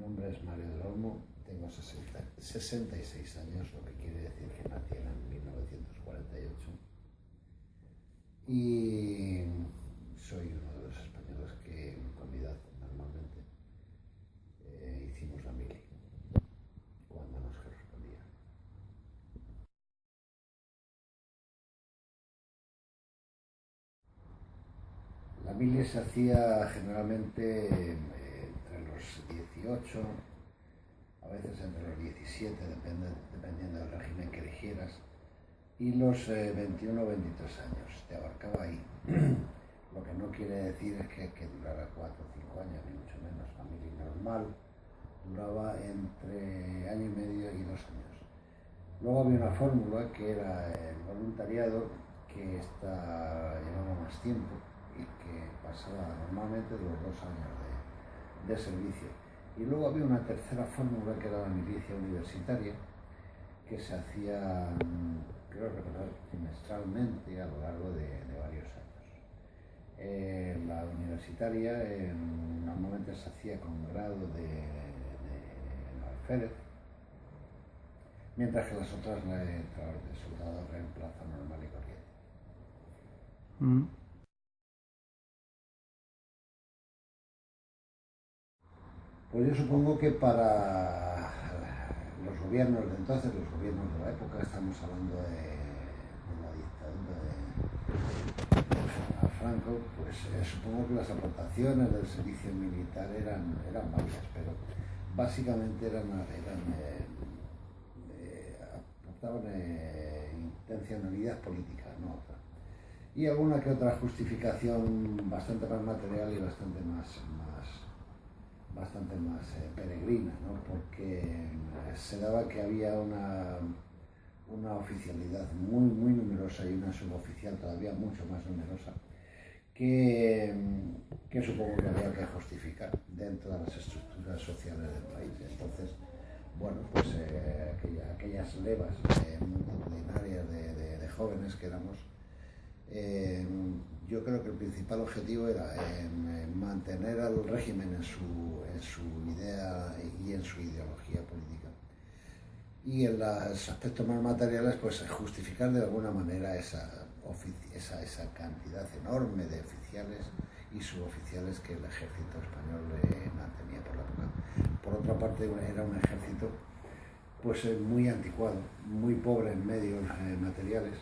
nombre es Mario del Olmo, tengo 66 años, lo que quiere decir que nací en 1948 y soy uno de los españoles que con mi edad normalmente hicimos la mili cuando nos correspondía. La mili se hacía generalmente entre los 18, a veces entre los 17, dependiendo del régimen que eligieras, y los 21 o 23 años, te abarcaba ahí. Lo que no quiere decir es que durara 4 o 5 años, ni mucho menos. La mili normal duraba entre año y medio y 2 años. Luego había una fórmula que era el voluntariado, que llevaba más tiempo y que pasaba normalmente de los 2 años de servicio. Y luego había una tercera fórmula que era la milicia universitaria, que se hacía, creo recordar, trimestralmente a lo largo de varios años. La universitaria normalmente se hacía con grado de alférez, mientras que las otras de soldado reemplazo normal y corriente. Pues yo supongo que para los gobiernos de entonces, los gobiernos de la época, estamos hablando de la dictadura de Franco, pues supongo que las aportaciones del servicio militar eran varias, pero básicamente aportaban intencionalidad política, no otra. Y alguna que otra justificación bastante más material y bastante más peregrina, ¿no? Porque se daba que había una oficialidad muy numerosa y una suboficial todavía mucho más numerosa que supongo que había que justificar dentro de las estructuras sociales del país. Entonces, bueno, pues aquellas levas multitudinarias de jóvenes que éramos, yo creo que el principal objetivo era mantener al régimen en su idea y en su ideología política. Y en los aspectos más materiales, pues justificar de alguna manera esa cantidad enorme de oficiales y suboficiales que el ejército español mantenía por la época. Por otra parte, era un ejército pues muy anticuado, muy pobre en medios materiales,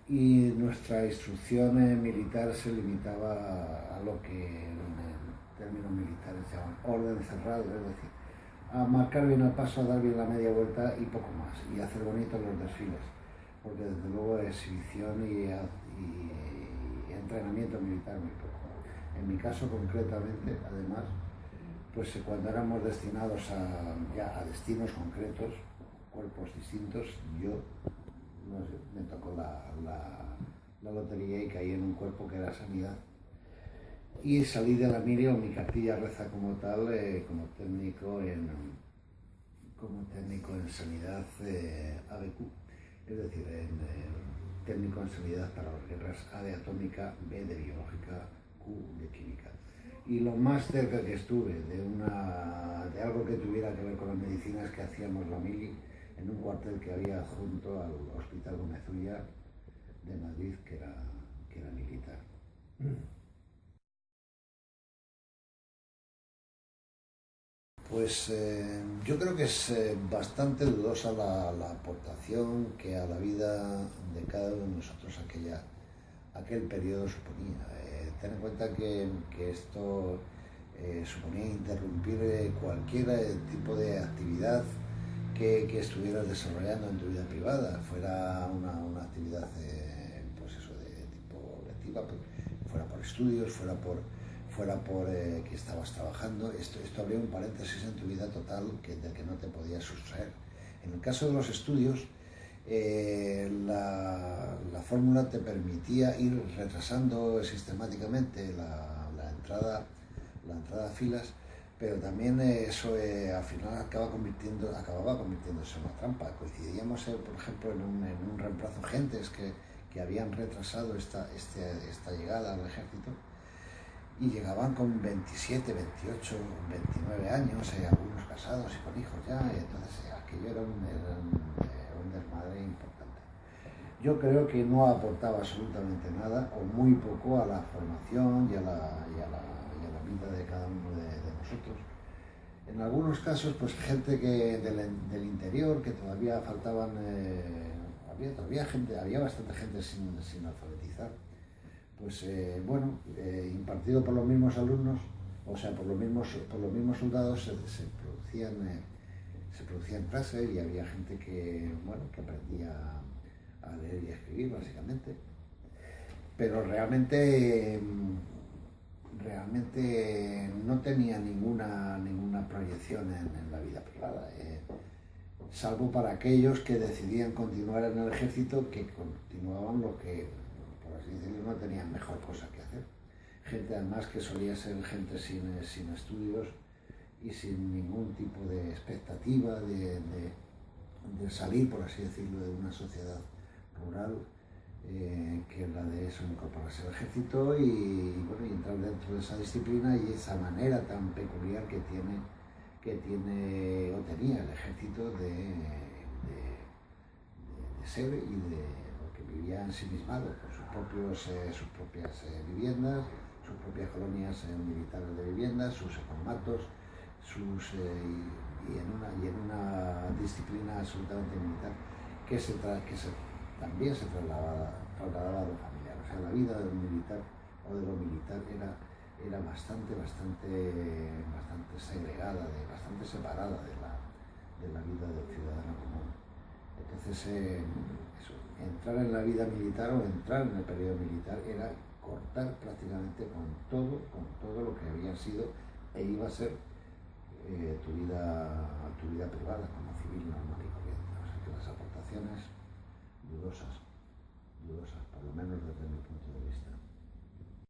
y nuestra instrucción militar se limitaba a lo que en términos militares se llaman orden cerrado, es decir, a marcar bien el paso, a dar bien la media vuelta y poco más, y hacer bonitos los desfiles, porque desde luego exhibición y entrenamiento militar muy poco. En mi caso concretamente, además, pues cuando éramos destinados a destinos concretos, cuerpos distintos, yo me tocó la lotería y caí en un cuerpo que era sanidad. Y salí de la mili, o mi cartilla reza como tal, como técnico en sanidad ABQ, es decir, técnico en sanidad para las guerras, A de atómica, B de biológica, Q de química. Y lo más cerca que estuve de algo que tuviera que ver con las medicinas que hacíamos la mili en un cuartel que había junto al Hospital Gómez Ulla de Madrid, que era militar. Pues yo creo que es bastante dudosa la aportación que a la vida de cada uno de nosotros aquel periodo suponía. Ten en cuenta que esto suponía interrumpir cualquier tipo de actividad que estuvieras desarrollando en tu vida privada, fuera una actividad pues eso, de tipo lectiva, fuera por estudios, fuera por que estabas trabajando. Esto abría un paréntesis en tu vida total del que no te podías sustraer. En el caso de los estudios, la fórmula te permitía ir retrasando sistemáticamente la entrada a filas, pero también eso al final acababa convirtiéndose en una trampa. Coincidíamos, por ejemplo, en un reemplazo gentes que habían retrasado esta llegada al ejército, y llegaban con 27, 28, 29 años, algunos casados y con hijos ya, y entonces aquello era un desmadre importante. Yo creo que no aportaba absolutamente nada o muy poco a la formación y a la vida de cada uno de nosotros. En algunos casos, pues gente que del interior, que todavía faltaban, había bastante gente sin alfabetizar, pues impartido por los mismos alumnos, o sea, por los mismos soldados se producían clases y había gente que aprendía a leer y a escribir, básicamente. Pero realmente no tenía ninguna proyección en la vida privada, salvo para aquellos que decidían continuar en el ejército, que continuaban lo que, por así decirlo, no tenían mejor cosa que hacer. Gente además que solía ser gente sin estudios y sin ningún tipo de expectativa de salir, por así decirlo, de una sociedad rural, que es la de eso, incorporarse al ejército y entrar dentro de esa disciplina y esa manera tan peculiar que tiene o tenía el ejército de ser y de lo que vivía ensimismado por sus propias viviendas, sus propias colonias militares de viviendas, sus economatos, y en una disciplina absolutamente militar que también se trasladaba a lo familiar. O sea, la vida del militar o de lo militar era bastante segregada, bastante separada de la vida del ciudadano común. Entonces, entrar en la vida militar o entrar en el periodo militar era cortar prácticamente con todo lo que había sido e iba a ser tu vida privada como civil normal y corriente. O sea que las aportaciones